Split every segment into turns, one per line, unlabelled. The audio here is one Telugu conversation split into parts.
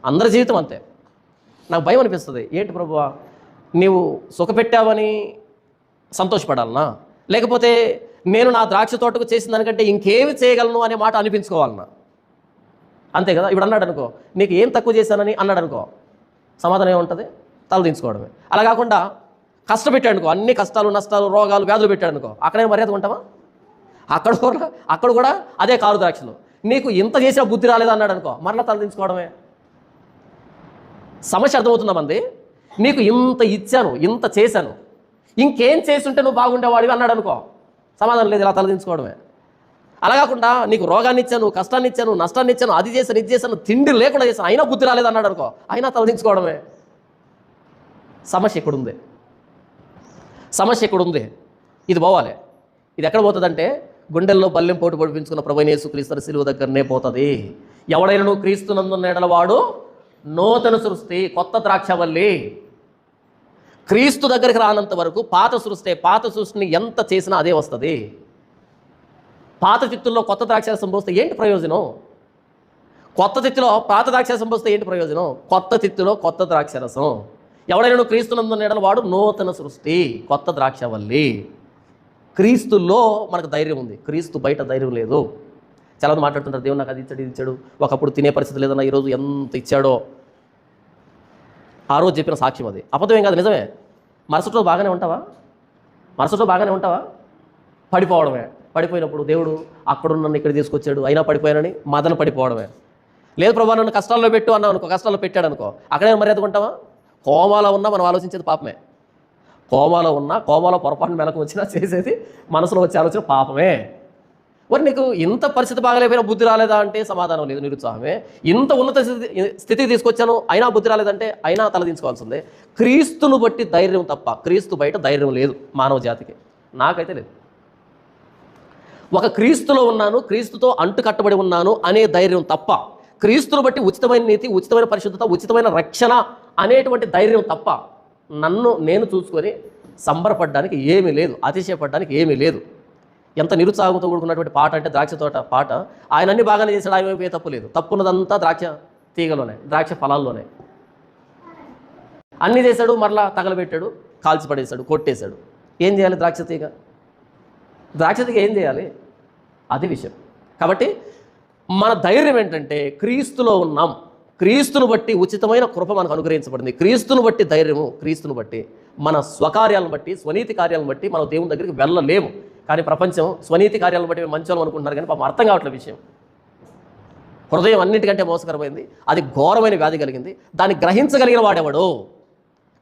అందరి జీవితం అంతే. నాకు భయం అనిపిస్తుంది, ఏంటి ప్రభువా నీవు సుఖపెట్టావని సంతోషపడాలనా, లేకపోతే నేను నా ద్రాక్ష తోటకు చేసిన దానికంటే ఇంకేమి చేయగలను అనే మాట అనిపించుకోవాలన్నా? అంతే కదా. ఇప్పుడు అన్నాడు అనుకో, నీకు ఏం తక్కువ చేశానని అన్నాడు అనుకో, సమాధానం ఏముంటుంది? తలదించుకోవడమే. అలా కాకుండా కష్టపెట్టాడు అనుకో, అన్ని కష్టాలు నష్టాలు రోగాలు వ్యాధులు పెట్టాడు అనుకో, అక్కడే మర్యాద ఉంటావా? అక్కడ కూడా అదే కారు ద్రాక్షలు. నీకు ఇంత చేసిన బుద్ధి రాలేదు అన్నాడు అనుకో, మరలా తలదించుకోవడమే. సమస్య అర్థమవుతుందా మంది? నీకు ఇంత ఇచ్చాను, ఇంత చేశాను, ఇంకేం చేస్తుంటే నువ్వు బాగుండేవాడివి అన్నాడు అనుకో, సమాధానం లేదు, ఇలా తలదించుకోవడమే. అలా కాకుండా నీకు రోగాన్ని ఇచ్చాను, కష్టాన్ని ఇచ్చాను, నష్టాన్ని ఇచ్చాను, అది చేశాను, ఇది చేశాను, తిండి లేకుండా చేశాను, అయినా బుద్ధి రాలేదు అన్నాడు అనుకో, అయినా తలదించుకోవడమే. సమస్య ఎక్కడుంది? సమస్య ఎక్కడుంది? ఇది పోవాలి. ఇది ఎక్కడ పోతుందంటే గుండెల్లో బల్లెం పోటు పొడిపించుకున్న ప్రభువైన యేసుక్రీస్తు సిలువ దగ్గరనే పోతుంది. ఎవడైనా నువ్వు క్రీస్తునందున్న ఎడల వాడు నూతన సృష్టి, కొత్త ద్రాక్షవల్లి. క్రీస్తు దగ్గరికి రానంత వరకు పాత సృష్టిని ఎంత చేసినా అదే వస్తుంది. పాత తిత్తుల్లో కొత్త ద్రాక్షరసం పోస్తే ఏంటి ప్రయోజనం? కొత్త తిత్తులో పాత ద్రాక్షరసం పోస్తే ఏంటి ప్రయోజనం? కొత్త తిత్తులో కొత్త ద్రాక్షరసం. ఎవడైనా నువ్వు క్రీస్తునందున్న ఎడల వాడు నూతన సృష్టి, కొత్త ద్రాక్షవల్లి. క్రీస్తుల్లో మనకు ధైర్యం ఉంది, క్రీస్తు బయట ధైర్యం లేదు. చాలామంది మాట్లాడుతుంటారు, దేవుడు నాకు అది ఇచ్చాడు, ఇది ఇచ్చాడు, ఒకప్పుడు తినే పరిస్థితి లేదన్నా ఈరోజు ఎంత ఇచ్చాడో. ఆ రోజు చెప్పిన సాక్ష్యం అది, అబద్ధం ఏం కాదు, నిజమే. మరుసటి రోజు బాగానే ఉంటావా? పడిపోవడమే. పడిపోయినప్పుడు దేవుడు అక్కడున్న నన్ను ఇక్కడ తీసుకొచ్చాడు, అయినా పడిపోయానని మదన పడిపోవడమే. లేదు ప్రభా నన్ను కష్టాల్లో పెట్టు అన్నావు అనుకో, కష్టాల్లో పెట్టాడు అనుకో, అక్కడే మర్యాద ఉంటావా? కోమాలో ఉన్నా మనం ఆలోచించేది పాపమే. కోమాలో పొరపాటున మెలకు వచ్చినా చేసేది మనసులో వచ్చే ఆలోచన పాపమే. మరి నీకు ఇంత పరిస్థితి బాగలేకపోయినా బుద్ధి రాలేదా అంటే సమాధానం లేదు, నిరుత్సాహమే. ఇంత ఉన్నత స్థితికి తీసుకొచ్చాను అయినా బుద్ధి రాలేదంటే అయినా తలదించుకోవాల్సిందే. క్రీస్తును బట్టి ధైర్యం తప్ప క్రీస్తు బయట ధైర్యం లేదు మానవ జాతికి, నాకైతే లేదు. ఒక క్రీస్తులో ఉన్నాను, క్రీస్తుతో అంటు కట్టబడి ఉన్నాను అనే ధైర్యం తప్ప, క్రీస్తును బట్టి ఉచితమైన నీతి, ఉచితమైన పరిశుద్ధత, ఉచితమైన రక్షణ అనేటువంటి ధైర్యం తప్ప నన్ను నేను చూసుకొని సంబరపడడానికి ఏమీ లేదు, అతిశయపడడానికి ఏమీ లేదు. ఎంత నిరుత్సాహంతో కూడుకున్నటువంటి పాట అంటే ద్రాక్ష తోట పాట. ఆయన అన్ని బాగానే చేశాడు, ఆయన వైపు ఏ తప్పు లేదు. తప్పున్నదంతా ద్రాక్ష తీగలోనే, ద్రాక్ష ఫలాల్లోనే. అన్నీ చేశాడు, మరలా తగలబెట్టాడు, కాల్చి పడేశాడు, కొట్టేశాడు. ఏం చేయాలి ద్రాక్ష తీగ ఏం చేయాలి? అది విషయం. కాబట్టి మన ధైర్యం ఏంటంటే క్రీస్తులో ఉన్నాం, క్రీస్తును బట్టి ఉచితమైన కృప మనకు అనుగ్రహించబడింది. క్రీస్తును బట్టి ధైర్యము, క్రీస్తును బట్టి మన స్వకార్యాలను బట్టి, స్వనీతి కార్యాలను బట్టి మనం దేవుని దగ్గరికి వెళ్ళలేము. కానీ ప్రపంచం స్వనీతి కార్యాలను బట్టి మంచోళ్ళం అనుకుంటున్నారు, కానీ పాపం అర్థం కావట్లేదు విషయం. హృదయం అన్నిటికంటే మోసకరమైంది, అది ఘోరమైన వ్యాధి కలిగింది. దాన్ని గ్రహించగలిగిన వాడెవడు?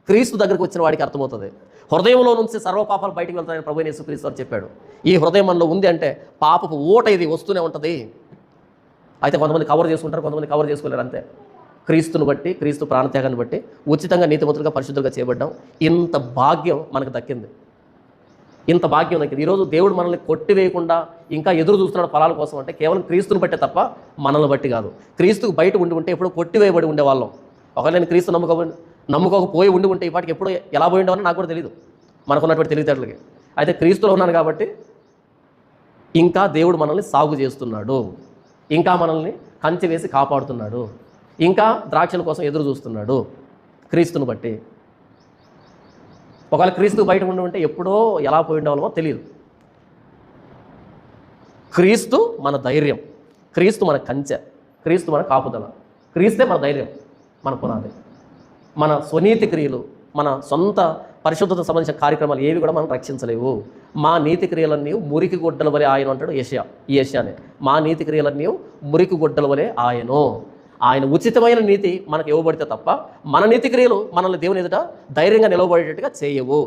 క్రీస్తు దగ్గరికి వచ్చిన వాడికి అర్థమవుతుంది. హృదయంలో నుంచి సర్వపాపాలు బయటికి వెళ్తాయని ప్రభువైన యేసుక్రీస్తు వారు చెప్పాడు. ఈ హృదయం మనలో ఉంది అంటే పాపపు ఊట ఇది వస్తూనే ఉంటుంది. అయితే కొంతమంది కవర్ చేసుకుంటారు, కొంతమంది కవర్ చేసుకోలేరు, అంతే. క్రీస్తును బట్టి, క్రీస్తు ప్రాణత్యాగాన్ని బట్టి ఉచితంగా నీతిమంతులుగా పరిశుద్ధులుగా చేయబడ్డాం. ఇంత భాగ్యం మనకు దక్కింది, ఇంత భాగ్యం దక్కింది. ఈరోజు దేవుడు మనల్ని కొట్టివేయకుండా ఇంకా ఎదురు చూస్తున్నాడు ఫలాల కోసం అంటే కేవలం క్రీస్తుని బట్టే తప్ప మనల్ని బట్టి కాదు. క్రీస్తుకు బయట ఉంటే ఎప్పుడో కొట్టివేయబడి ఉండేవాళ్ళం. ఒకవేళ నేను క్రీస్తు నమ్ముకోకపోయి ఉంటే ఇప్పటికి ఎప్పుడో ఎలా పోయి ఉండేవాళ్ళో నాకు కూడా తెలియదు, మనకున్నటువంటి తెలివితేటలకి. అయితే క్రీస్తులో ఉన్నాను కాబట్టి ఇంకా దేవుడు మనల్ని సాగు చేస్తున్నాడు, ఇంకా మనల్ని కంచె వేసి కాపాడుతున్నాడు, ఇంకా ద్రాక్షల కోసం ఎదురు చూస్తున్నాడు క్రీస్తుని బట్టి. ఒకవేళ క్రీస్తు బయట ఉంటే ఎప్పుడో ఎలా పోయి ఉండేవాళ్ళమో తెలియదు. క్రీస్తు మన ధైర్యం, క్రీస్తు మన కంచె, క్రీస్తు మన కాపుదల, క్రీస్తే మన ధైర్యం, మన పునాది. మన స్వనీతి క్రియలు, మన సొంత పరిశుద్ధత సంబంధించిన కార్యక్రమాలు ఏవి కూడా మనం రక్షించలేవు. మా నీతి క్రియలన్నీ మురికి గుడ్డల వలె ఆయన అంటాడు ఏషియానే. మా నీతి క్రియలన్నీ మురికి గుడ్డల వలె ఆయన ఉచితమైన నీతి మనకు ఇవ్వబడితే తప్ప మన నీతి క్రియలు మనల్ని దేవుని ఎదుట ధైర్యంగా నిలవబడేటట్టుగా చేయవు.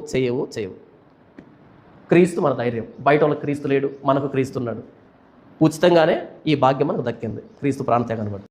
క్రీస్తు మన ధైర్యం. బయట వాళ్ళకి క్రీస్తు లేడు, మనకు క్రీస్తున్నాడు. ఉచితంగానే ఈ భాగ్యం మనకు దక్కింది క్రీస్తు ప్రాణత్యాగాన్ని బట్టి.